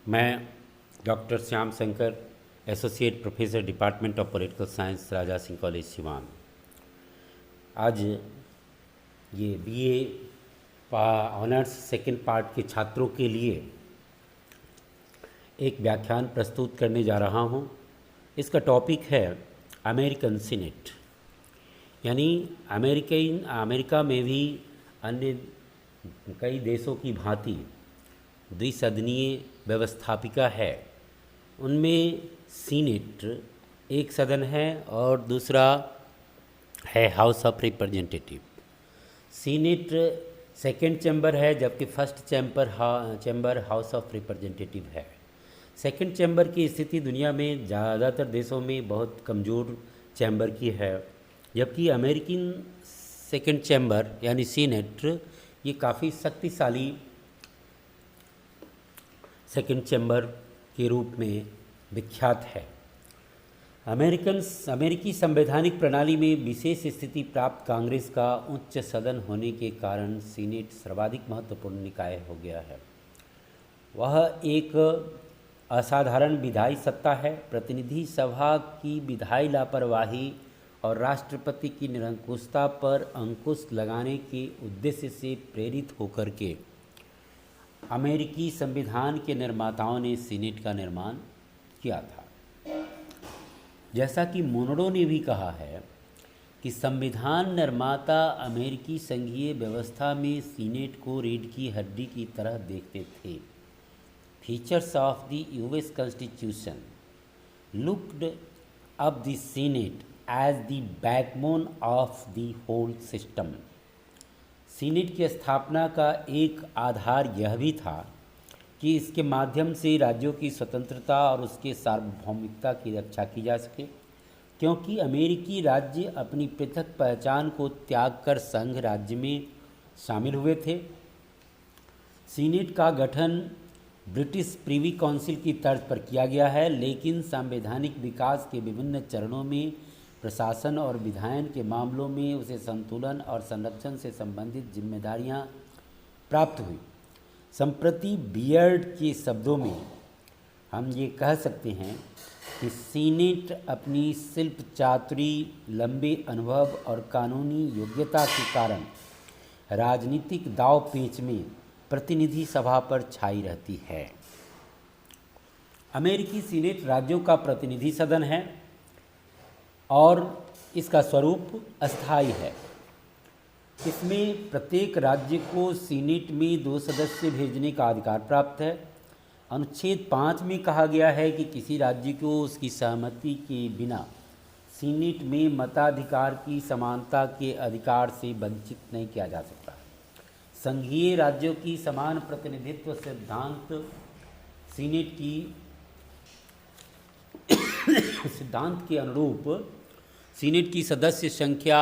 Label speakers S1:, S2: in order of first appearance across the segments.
S1: मैं doctor Shyam Shankar, associate professor department of political science, Raja Singh college Siwan. आज ये बीए ऑनर्स सेकेंड पार्ट के छात्रों के लिए एक व्याख्यान प्रस्तुत करने जा रहा हूँ। इसका टॉपिक है अमेरिकन सीनेट, यानी अमेरिका में भी अन्य कई देशों की भांति द्विसदनीय व्यवस्थापिका है। उनमें सीनेट एक सदन है और दूसरा है house of representative. Senate second chamber है, जबकि first chamber house of representative है। सेकेंड चैम्बर की स्थिति दुनिया में ज़्यादातर देशों में बहुत कमज़ोर चैम्बर की है, जबकि अमेरिकन सेकेंड चैम्बर यानी सीनेट ये काफ़ी शक्तिशाली सेकेंड चैम्बर के रूप में विख्यात है। अमेरिकी संवैधानिक प्रणाली में विशेष स्थिति प्राप्त कांग्रेस का उच्च सदन होने के कारण सीनेट सर्वाधिक महत्वपूर्ण निकाय हो गया है। वह एक असाधारण विधायी सत्ता है। प्रतिनिधि सभा की विधायी लापरवाही और राष्ट्रपति की निरंकुशता पर अंकुश लगाने के उद्देश्य से प्रेरित होकर के अमेरिकी संविधान के निर्माताओं ने सीनेट का निर्माण किया था। जैसा कि मोनरो ने भी कहा है कि संविधान निर्माता अमेरिकी संघीय व्यवस्था में सीनेट को रीढ़ की हड्डी की तरह देखते थे। Features of the US constitution looked up the senate as the backbone of the whole system. Senate की स्थापना का एक आधार यह भी था कि इसके माध्यम से राज्यों की स्वतंत्रता और उसके सार्वभौमिकता की रक्षा की जा सके, क्योंकि अमेरिकी राज्य अपनी पृथक पहचान को त्याग कर संघ राज्य में शामिल हुए थे। सीनेट का गठन ब्रिटिश प्रिवी काउंसिल की तर्ज पर किया गया है, लेकिन संवैधानिक विकास के विभिन्न चरणों में प्रशासन और विधायन के मामलों में उसे संतुलन और संरक्षण से संबंधित जिम्मेदारियां प्राप्त हुई। संप्रति बियर्ड के शब्दों में हम ये कह सकते हैं कि सीनेट अपनी शिल्प चातुरी, लंबे अनुभव और कानूनी योग्यता के कारण राजनीतिक दाव पेच में प्रतिनिधि सभा पर छाई रहती है। अमेरिकी सीनेट राज्यों का प्रतिनिधि सदन है और इसका स्वरूप अस्थायी है। इसमें प्रत्येक राज्य को सीनेट में 2 सदस्य भेजने का अधिकार प्राप्त है। अनुच्छेद 5 में कहा गया है कि किसी राज्य को उसकी सहमति के बिना सीनेट में मताधिकार की समानता के अधिकार से वंचित नहीं किया जा सकता। संघीय राज्यों की समान प्रतिनिधित्व सिद्धांत के अनुरूप सीनेट की सदस्य संख्या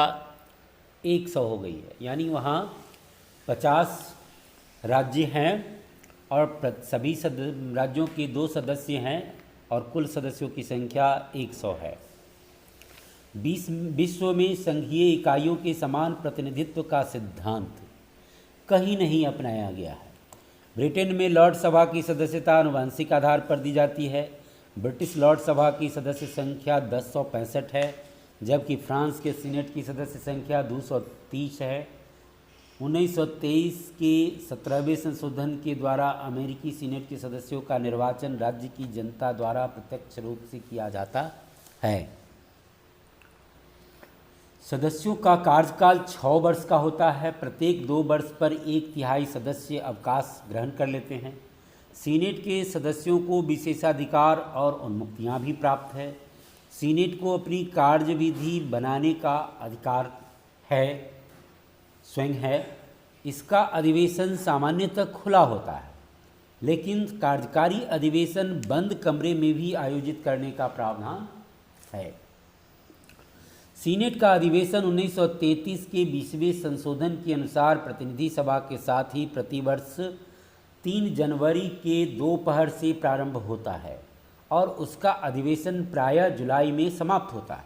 S1: 100 हो गई है, यानी वहाँ 50 राज्य हैं और सभी राज्यों के 2 सदस्य हैं और कुल सदस्यों की संख्या 100 है। विश्व में संघीय इकाइयों के समान प्रतिनिधित्व का सिद्धांत कहीं नहीं अपनाया गया है। ब्रिटेन में लॉर्ड सभा की सदस्यता आनुवंशिक आधार पर दी जाती है। ब्रिटिश लॉर्ड सभा की सदस्य संख्या 1065 है, जबकि फ्रांस के सीनेट की सदस्य संख्या 230 है। 1923 के 17वें संशोधन के द्वारा अमेरिकी सीनेट के सदस्यों का निर्वाचन राज्य की जनता द्वारा प्रत्यक्ष रूप से किया जाता है। सदस्यों का कार्यकाल 6 वर्ष का होता है। प्रत्येक 2 वर्ष पर 1/3 सदस्य अवकाश ग्रहण कर लेते हैं। सीनेट के सदस्यों को विशेषाधिकार और उन्मुक्तियां भी प्राप्त है। सीनेट को अपनी कार्यविधि बनाने का अधिकार स्वयं है। इसका अधिवेशन सामान्यतः खुला होता है, लेकिन कार्यकारी अधिवेशन बंद कमरे में भी आयोजित करने का प्रावधान है। सीनेट का अधिवेशन 1933 के 20वें संशोधन के अनुसार प्रतिनिधि सभा के साथ ही प्रतिवर्ष 3 जनवरी के दोपहर से प्रारंभ होता है और उसका अधिवेशन प्रायः जुलाई में समाप्त होता है।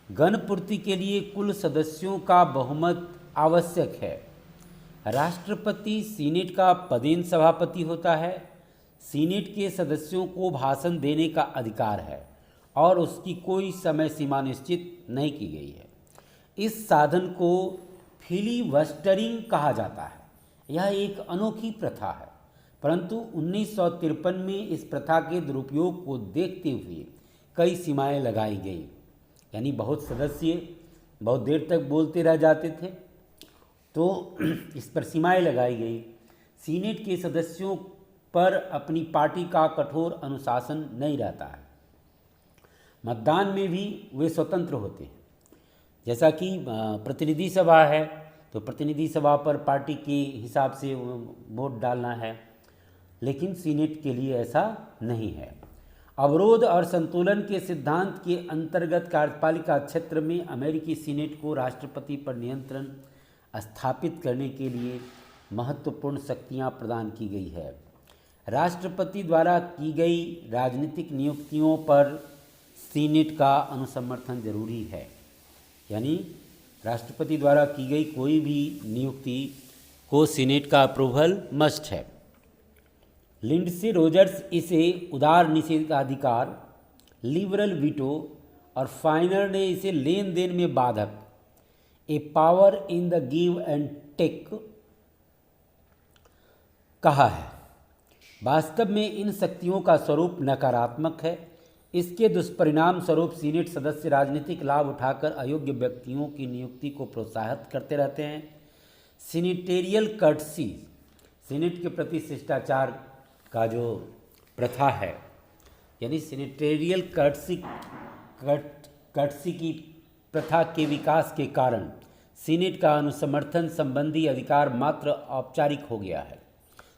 S1: गणपूर्ति के लिए कुल सदस्यों का बहुमत आवश्यक है। राष्ट्रपति सीनेट का पदेन सभापति होता है। सीनेट के सदस्यों को भाषण देने का अधिकार है और उसकी कोई समय सीमा निश्चित नहीं की गई है। इस साधन को फिलीबस्टरिंग कहा जाता है। यह एक अनोखी प्रथा है, परंतु 1953 में इस प्रथा के दुरुपयोग को देखते हुए कई सीमाएं लगाई गई। यानी बहुत सदस्य बहुत देर तक बोलते रह जाते थे, तो इस पर सीमाएं लगाई गई। सीनेट के सदस्यों पर अपनी पार्टी का कठोर अनुशासन नहीं रहता है। मतदान में भी वे स्वतंत्र होते हैं। जैसा कि प्रतिनिधि सभा है, तो प्रतिनिधि सभा पर पार्टी के हिसाब से वोट डालना है, लेकिन सीनेट के लिए ऐसा नहीं है। अवरोध और संतुलन के सिद्धांत के अंतर्गत कार्यपालिका क्षेत्र में अमेरिकी सीनेट को राष्ट्रपति पर नियंत्रण स्थापित करने के लिए महत्वपूर्ण शक्तियां प्रदान की गई है। राष्ट्रपति द्वारा की गई राजनीतिक नियुक्तियों पर सीनेट का अनुसमर्थन जरूरी है। यानी राष्ट्रपति द्वारा की गई कोई भी नियुक्ति को सीनेट का अप्रूवल मस्ट है। लिंडसे रोजर्स इसे उदार निषेधाधिकार, लिबरल वीटो, और फाइनर ने इसे लेन देन में बाधक, a power in the give and take, कहा है। वास्तव में इन शक्तियों का स्वरूप नकारात्मक है। इसके दुष्परिणाम स्वरूप सीनेट सदस्य राजनीतिक लाभ उठाकर अयोग्य व्यक्तियों की नियुक्ति को प्रोत्साहित करते रहते हैं। सीनेटेरियल कर्टसी, सीनेट के प्रति शिष्टाचार का जो प्रथा है, यानी सीनेटेरियल कर्टसी की प्रथा के विकास के कारण सीनेट का अनुसमर्थन संबंधी अधिकार मात्र औपचारिक हो गया है।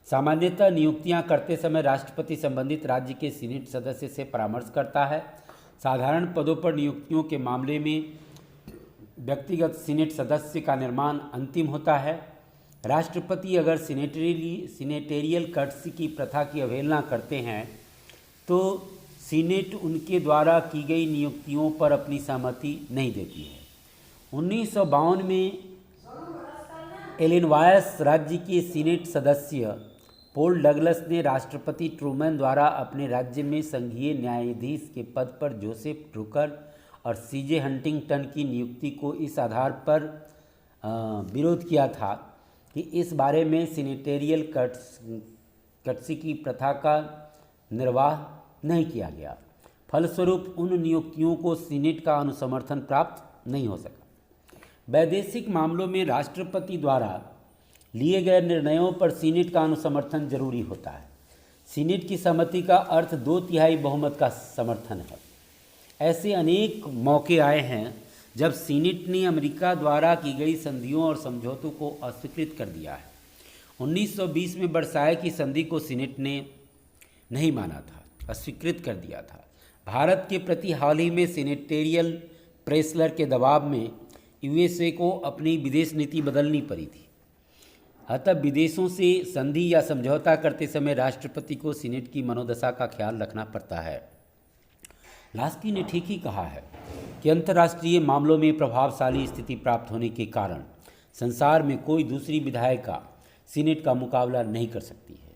S1: सामान्यतः नियुक्तियां करते समय राष्ट्रपति संबंधित राज्य के सीनेट सदस्य से परामर्श करता है। साधारण पदों पर नियुक्तियों के मामले में व्यक्तिगत सीनेट सदस्य का निर्माण अंतिम होता है। राष्ट्रपति अगर सीनेटेरियल कर्टसी की प्रथा की अवहेलना करते हैं तो सीनेट उनके द्वारा की गई नियुक्तियों पर अपनी सहमति नहीं देती है। 1952 में इलिनॉयस राज्य के सीनेट सदस्य पॉल डगलस ने राष्ट्रपति ट्रूमैन द्वारा अपने राज्य में संघीय न्यायाधीश के पद पर जोसेफ ड्रूकर और सीजे हंटिंगटन की नियुक्ति को इस आधार पर विरोध किया था कि इस बारे में सीनेटेरियल कर्टसी की प्रथा का निर्वाह नहीं किया गया। फलस्वरूप उन नियुक्तियों को सीनेट का अनुसमर्थन प्राप्त नहीं हो सका। वैदेशिक मामलों में राष्ट्रपति द्वारा लिए गए निर्णयों पर सीनेट का अनुसमर्थन जरूरी होता है। सीनेट की सहमति का अर्थ 2/3 बहुमत का समर्थन है। ऐसे अनेक मौके आए हैं जब सीनेट ने अमेरिका द्वारा की गई संधियों और समझौतों को अस्वीकृत कर दिया है। 1920 में वर्साय की संधि को सीनेट ने नहीं माना था, अस्वीकृत कर दिया था। भारत के प्रति हाल ही में सीनेटेरियल प्रेसलर के दबाव में यूएसए को अपनी विदेश नीति बदलनी पड़ी थी। अतः विदेशों से संधि या समझौता करते समय राष्ट्रपति को सीनेट की मनोदशा का ख्याल रखना पड़ता है। लास्की ने ठीक ही कहा है कि अंतर्राष्ट्रीय मामलों में प्रभावशाली स्थिति प्राप्त होने के कारण संसार में कोई दूसरी विधायिका सीनेट का मुकाबला नहीं कर सकती है।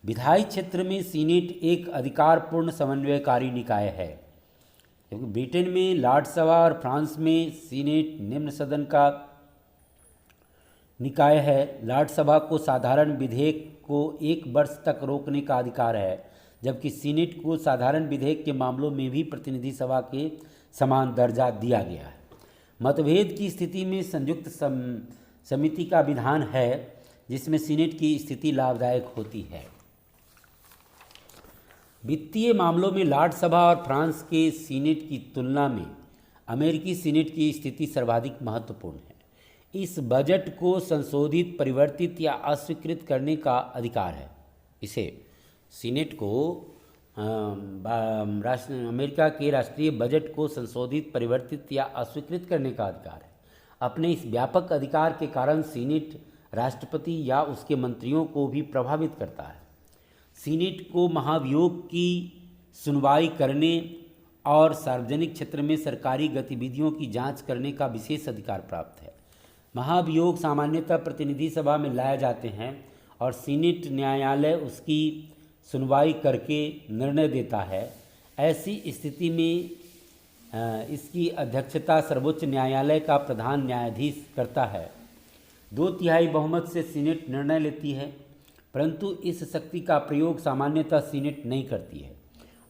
S1: विधायी क्षेत्र में सीनेट एक अधिकारपूर्ण समन्वयकारी निकाय है, क्योंकि ब्रिटेन में लॉर्ड सभा और फ्रांस में सीनेट निम्न सदन का निकाय है। लॉर्ड सभा को साधारण विधेयक को 1 वर्ष तक रोकने का अधिकार है, जबकि सीनेट को साधारण विधेयक के मामलों में भी प्रतिनिधि सभा के समान दर्जा दिया गया है। मतभेद की स्थिति में संयुक्त समिति का विधान है, जिसमें सीनेट की स्थिति लाभदायक होती है। वित्तीय मामलों में लॉर्ड सभा और फ्रांस के सीनेट की तुलना में अमेरिकी सीनेट की स्थिति सर्वाधिक महत्वपूर्ण है। इस बजट को संशोधित, परिवर्तित या अस्वीकृत करने का अधिकार है। इसे सीनेट को अमेरिका के राष्ट्रीय बजट को संशोधित, परिवर्तित या अस्वीकृत करने का अधिकार है। अपने इस व्यापक अधिकार के कारण सीनेट राष्ट्रपति या उसके मंत्रियों को भी प्रभावित करता है। सीनेट को महाभियोग की सुनवाई करने और सार्वजनिक क्षेत्र में सरकारी गतिविधियों की जांच करने का विशेष अधिकार प्राप्त है। महाभियोग सामान्यतः प्रतिनिधि सभा में लाए जाते हैं और सीनेट न्यायालय उसकी सुनवाई करके निर्णय देता है। ऐसी स्थिति में इसकी अध्यक्षता सर्वोच्च न्यायालय का प्रधान न्यायाधीश करता है। 2/3 बहुमत से सीनेट निर्णय लेती है, परंतु इस शक्ति का प्रयोग सामान्यतः सीनेट नहीं करती है।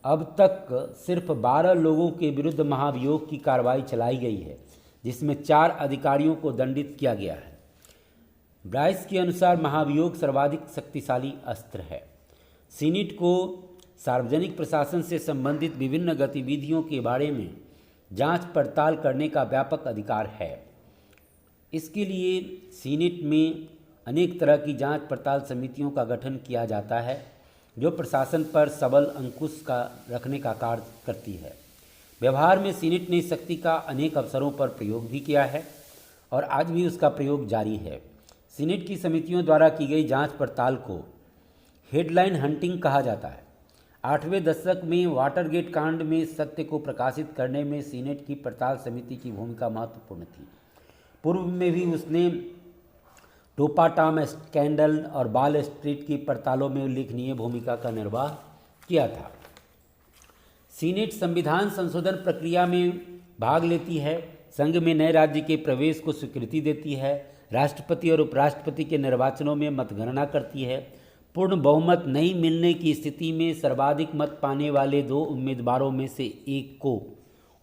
S1: अब तक सिर्फ 12 लोगों के विरुद्ध महाभियोग की कार्रवाई चलाई गई है, जिसमें 4 अधिकारियों को दंडित किया गया है। ब्राइस के अनुसार महाभियोग सर्वाधिक शक्तिशाली अस्त्र है। सीनेट को सार्वजनिक प्रशासन से संबंधित विभिन्न गतिविधियों के बारे में जांच पड़ताल करने का व्यापक अधिकार है। इसके लिए सीनेट में अनेक तरह की जांच पड़ताल समितियों का गठन किया जाता है, जो प्रशासन पर सबल अंकुश का रखने का कार्य करती है। व्यवहार में सीनेट ने इस शक्ति का अनेक अवसरों पर प्रयोग भी किया है और आज भी उसका प्रयोग जारी है। सीनेट की समितियों द्वारा की गई जांच पड़ताल को हेडलाइन हंटिंग कहा जाता है। 8वें दशक में वाटरगेट कांड में सत्य को प्रकाशित करने में सीनेट की पड़ताल समिति की भूमिका महत्वपूर्ण थी। पूर्व में भी उसने टोपा टॉम स्कैंडल और बाल स्ट्रीट की पड़तालों में उल्लेखनीय भूमिका का निर्वाह किया था। सीनेट संविधान संशोधन प्रक्रिया में भाग लेती है, संघ में नए राज्य के प्रवेश को स्वीकृति देती है, राष्ट्रपति और उपराष्ट्रपति के निर्वाचनों में मतगणना करती है। पूर्ण बहुमत नहीं मिलने की स्थिति में सर्वाधिक मत पाने वाले 2 उम्मीदवारों में से एक को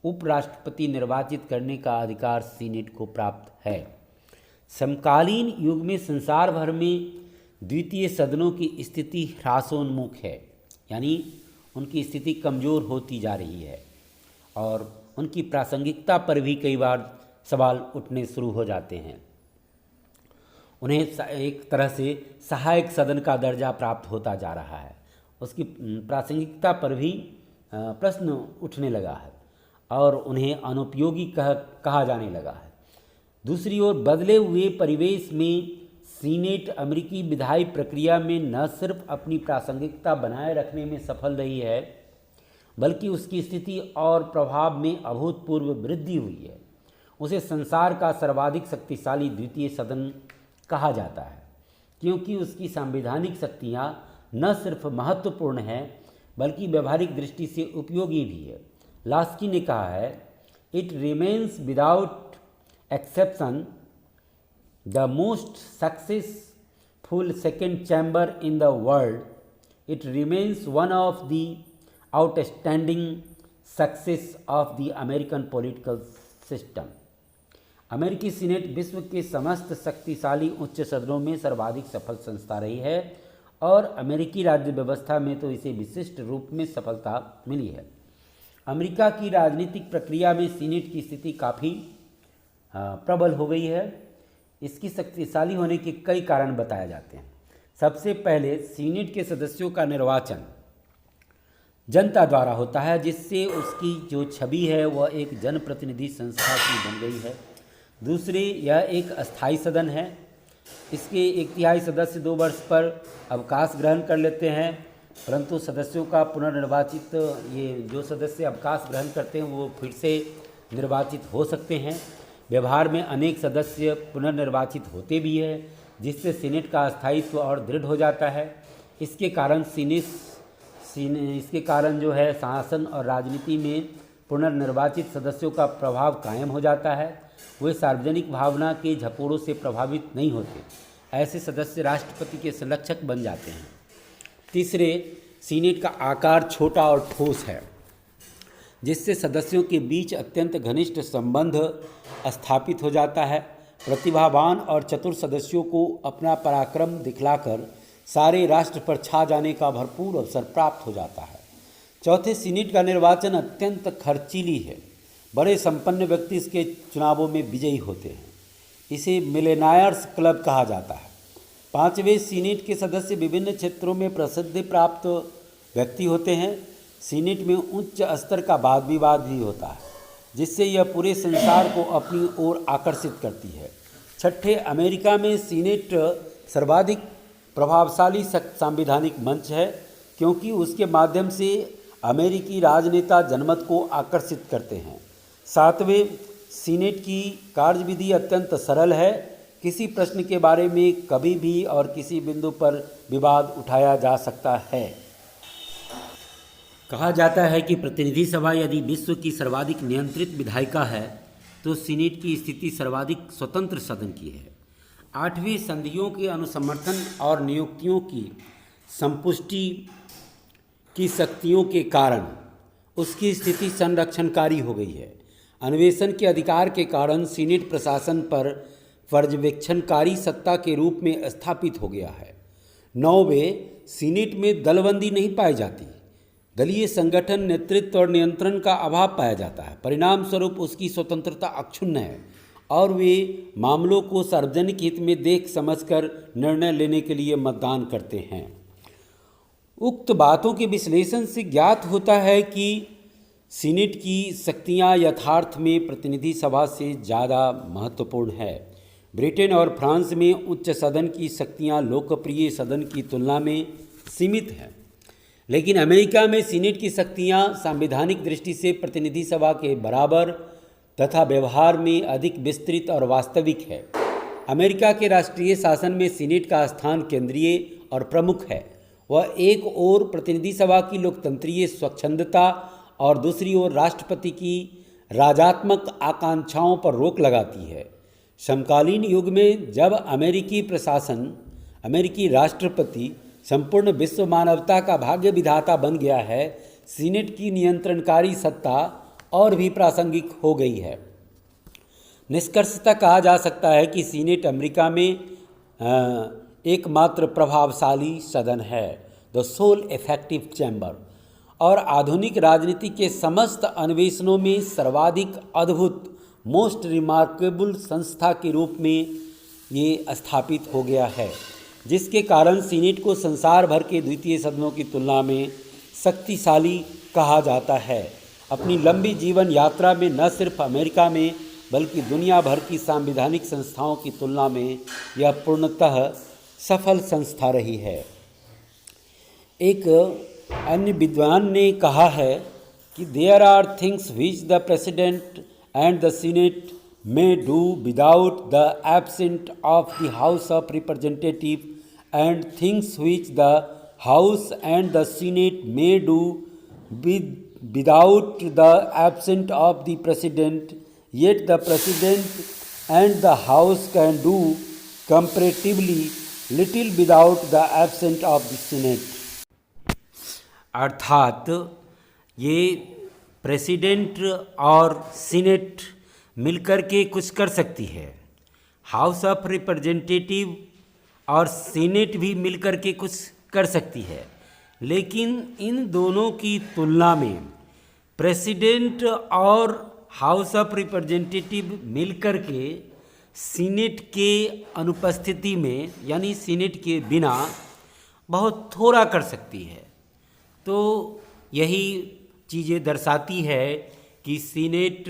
S1: उपराष्ट्रपति निर्वाचित करने का अधिकार सीनेट को प्राप्त है। समकालीन युग में संसार भर में द्वितीय सदनों की स्थिति ह्रासोन्मुख है, यानी उनकी स्थिति कमज़ोर होती जा रही है और उनकी प्रासंगिकता पर भी कई बार सवाल उठने शुरू हो जाते हैं। उन्हें एक तरह से सहायक सदन का दर्जा प्राप्त होता जा रहा है, उसकी प्रासंगिकता पर भी प्रश्न उठने लगा है और उन्हें अनुपयोगी कहा जाने लगा है। दूसरी ओर बदले हुए परिवेश में सीनेट अमेरिकी विधायी प्रक्रिया में न सिर्फ अपनी प्रासंगिकता बनाए रखने में सफल रही है, बल्कि उसकी स्थिति और प्रभाव में अभूतपूर्व वृद्धि हुई है। उसे संसार का सर्वाधिक शक्तिशाली द्वितीय सदन कहा जाता है, क्योंकि उसकी संवैधानिक शक्तियाँ न सिर्फ महत्वपूर्ण हैं, बल्कि व्यवहारिक दृष्टि से उपयोगी भी है। लास्की ने कहा है, it remains without exception the most successful second chamber in the world. It remains one of the outstanding success of the American political system. अमेरिकी सीनेट विश्व के समस्त शक्तिशाली उच्च सदनों में सर्वाधिक सफल संस्था रही है और अमेरिकी राज्य व्यवस्था में तो इसे विशिष्ट रूप में सफलता मिली है। अमेरिका की राजनीतिक प्रक्रिया में सीनेट की स्थिति काफ़ी प्रबल हो गई है। इसकी शक्तिशाली होने के कई कारण बताए जाते हैं। सबसे पहले सीनेट के सदस्यों का निर्वाचन जनता द्वारा होता है, जिससे उसकी जो छवि है वह एक जनप्रतिनिधि संस्था की बन गई है। दूसरी, यह एक अस्थाई सदन है। इसके 1/3 सदस्य 2 वर्ष पर अवकाश ग्रहण कर लेते हैं, परंतु सदस्यों का पुनर्निर्वाचित ये जो सदस्य अवकाश ग्रहण करते हैं वो फिर से निर्वाचित हो सकते हैं। व्यवहार में अनेक सदस्य पुनर्निर्वाचित होते भी हैं, जिससे सीनेट का स्थायित्व और दृढ़ हो जाता है। इसके कारण जो है शासन और राजनीति में पुनर्निर्वाचित सदस्यों का प्रभाव कायम हो जाता है। वे सार्वजनिक भावना के झपोड़ों से प्रभावित नहीं होते। ऐसे सदस्य राष्ट्रपति के संरक्षक बन जाते हैं। तीसरे, सीनेट का आकार छोटा और ठोस है, जिससे सदस्यों के बीच अत्यंत घनिष्ठ संबंध स्थापित हो जाता है। प्रतिभावान और चतुर सदस्यों को अपना पराक्रम दिखलाकर सारे राष्ट्र पर छा जाने का भरपूर अवसर प्राप्त हो जाता है। चौथे, सीनेट का निर्वाचन अत्यंत खर्चीली है। बड़े संपन्न व्यक्ति इसके चुनावों में विजयी होते हैं। इसे मिलेनायर्स क्लब कहा जाता है। पांचवें, सीनेट के सदस्य विभिन्न क्षेत्रों में प्रसिद्धि प्राप्त व्यक्ति होते हैं। सीनेट में उच्च स्तर का वाद विवाद भी होता है, जिससे यह पूरे संसार को अपनी ओर आकर्षित करती है। छठे, अमेरिका में सीनेट सर्वाधिक प्रभावशाली संवैधानिक मंच है, क्योंकि उसके माध्यम से अमेरिकी राजनेता जनमत को आकर्षित करते हैं। सातवें, सीनेट की कार्यविधि अत्यंत सरल है। किसी प्रश्न के बारे में कभी भी और किसी बिंदु पर विवाद उठाया जा सकता है। कहा जाता है कि प्रतिनिधि सभा यदि विश्व की सर्वाधिक नियंत्रित विधायिका है तो सीनेट की स्थिति सर्वाधिक स्वतंत्र सदन की है। 8वीं संधियों के अनुसमर्थन और नियुक्तियों की संपुष्टि की शक्तियों के कारण उसकी स्थिति संरक्षणकारी हो गई है। अन्वेषण के अधिकार के कारण सीनेट प्रशासन पर पर्यवेक्षणकारी सत्ता के रूप में स्थापित हो गया है। 9वें सीनेट में दलबंदी नहीं पाई जाती, दलीय संगठन, नेतृत्व और नियंत्रण का अभाव पाया जाता है। परिणाम स्वरूप उसकी स्वतंत्रता अक्षुण्ण है और वे मामलों को सार्वजनिक हित में देख समझकर निर्णय लेने के लिए मतदान करते हैं। उक्त बातों के विश्लेषण से ज्ञात होता है कि सीनेट की शक्तियां यथार्थ में प्रतिनिधि सभा से ज़्यादा महत्वपूर्ण है। ब्रिटेन और फ्रांस में उच्च सदन की शक्तियां लोकप्रिय सदन की तुलना में सीमित हैं, लेकिन अमेरिका में सीनेट की शक्तियां संवैधानिक दृष्टि से प्रतिनिधि सभा के बराबर तथा व्यवहार में अधिक विस्तृत और वास्तविक है। अमेरिका के राष्ट्रीय शासन में सीनेट का स्थान केंद्रीय और प्रमुख है। वह एक ओर प्रतिनिधि सभा की लोकतंत्रीय स्वच्छंदता और दूसरी ओर राष्ट्रपति की राजात्मक आकांक्षाओं पर रोक लगाती है। समकालीन युग में जब अमेरिकी राष्ट्रपति संपूर्ण विश्व मानवता का भाग्य विधाता बन गया है, सीनेट की नियंत्रणकारी सत्ता और भी प्रासंगिक हो गई है। निष्कर्षतः कहा जा सकता है कि सीनेट अमेरिका में एकमात्र प्रभावशाली सदन है, द सोल इफेक्टिव चैम्बर, और आधुनिक राजनीति के समस्त अन्वेषणों में सर्वाधिक अद्भुत, मोस्ट रिमार्केबल संस्था के रूप में ये स्थापित हो गया है, जिसके कारण सीनेट को संसार भर के द्वितीय सदनों की तुलना में शक्तिशाली कहा जाता है। अपनी लंबी जीवन यात्रा में न सिर्फ अमेरिका में बल्कि दुनिया भर की संवैधानिक संस्थाओं की तुलना में यह पूर्णतः सफल संस्था रही है। एक अन्य विद्वान ने कहा है कि there are things which the president and the senate may do without the absence of the House of Representatives, and things which the House and the Senate may do without the absence of the President, yet the President and the House can do comparatively little without the absence of the Senate। अर्थात ये president और senate मिलकर के कुछ कर सकती है, house of representative और सीनेट भी मिलकर के कुछ कर सकती है, लेकिन इन दोनों की तुलना में प्रेसिडेंट और हाउस ऑफ रिप्रेजेंटेटिव मिलकर के सीनेट के अनुपस्थिति में यानी सीनेट के बिना बहुत थोड़ा कर सकती है। तो यही चीज़ें दर्शाती है कि सीनेट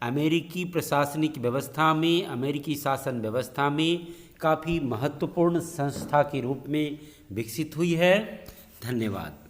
S1: अमेरिकी प्रशासनिक व्यवस्था में, अमेरिकी शासन व्यवस्था में काफ़ी महत्वपूर्ण संस्था के रूप में विकसित हुई है। धन्यवाद।